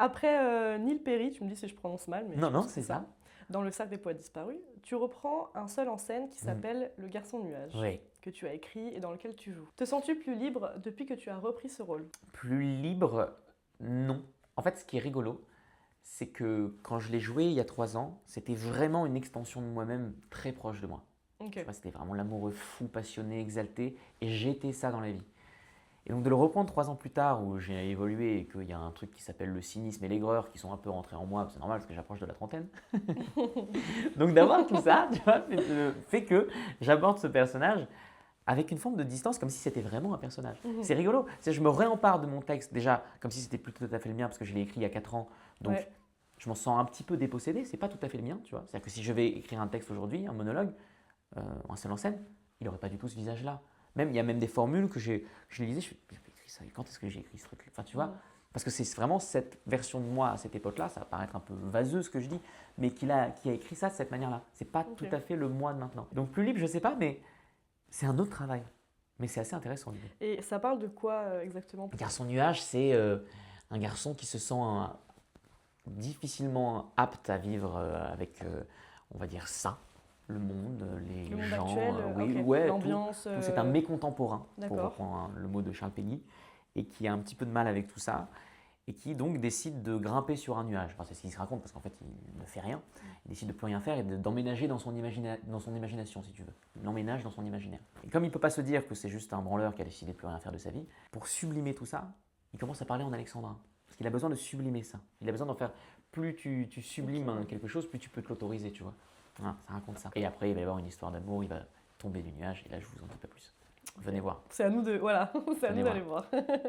Après Neil Perry, tu me dis si je prononce mal, mais je Non, non, pense que c'est c'est ça. ça. Dans Le Cercle des poètes disparus, tu reprends un seul en scène qui Mm. s'appelle Le Garçon Nuage, Oui. que tu as écrit et dans lequel tu joues. Te sens-tu plus libre depuis que tu as repris ce rôle? Plus libre, non. En fait, ce qui est rigolo, c'est que quand je l'ai joué il y a 3 ans, c'était vraiment une extension de moi-même très proche de moi. Tu Ok. vois, c'était vraiment l'amoureux fou, passionné, exalté, et j'étais ça dans la vie. Et donc de le reprendre 3 ans plus tard, où j'ai évolué et qu'il y a un truc qui s'appelle le cynisme et l'aigreur qui sont un peu rentrés en moi, c'est normal parce que j'approche de la trentaine. Donc d'avoir tout ça, tu vois, fait que j'aborde ce personnage avec une forme de distance, comme si c'était vraiment un personnage. Mhm. C'est rigolo. Je me réempare de mon texte, déjà, comme si c'était plus tout à fait le mien, parce que je l'ai écrit il y a 4 ans. Donc, Ouais. je m'en sens un petit peu dépossédé. C'est pas tout à fait le mien, tu vois. C'est-à-dire que si je vais écrire un texte aujourd'hui, un monologue, un seul en scène, il n'aurait pas du tout ce visage-là. Même, il y a même des formules que je les lisais, j'ai écrit ça. Quand est-ce que j'ai écrit ce truc? Enfin, tu vois. Mhm. Parce que c'est vraiment cette version de moi à cette époque-là, ça va paraître un peu vaseux ce que je dis, mais qui a écrit ça de cette manière-là. C'est pas Ok. tout à fait le moi de maintenant. Donc plus libre, je sais pas, mais c'est un autre travail. Mais c'est assez intéressant l'idée. Et ça parle de quoi exactement pour toi? Garçon nuage, c'est un garçon qui se sent difficilement apte à vivre avec, on va dire ça, le monde, Le les monde gens, actuel, oui, ok. ouais, tout. L'ambiance, Donc c'est un mécontemporain, pour d'accord. reprendre le mot de Charles Péguy, et qui a un petit peu de mal avec tout ça, et qui donc décide de grimper sur un nuage. Enfin, c'est ce qu'il se raconte, parce qu'en fait, il ne fait rien. Il décide de plus rien faire et d'emménager dans son imagination, si tu veux. Il emménage dans son imaginaire. Et comme il ne peut pas se dire que c'est juste un branleur qui a décidé de plus rien faire de sa vie, pour sublimer tout ça, il commence à parler en alexandrin. Parce qu'il a besoin de sublimer ça. Il a besoin d'en faire. Plus tu sublimes Ok. quelque chose, plus tu peux te l'autoriser, tu vois. Voilà, ça raconte ça. Et après, il va y avoir une histoire d'amour, il va tomber du nuage, et là, je vous en dis pas plus. Venez voir. C'est à nous de, voilà, c'est à Venez nous voir. d'aller voir.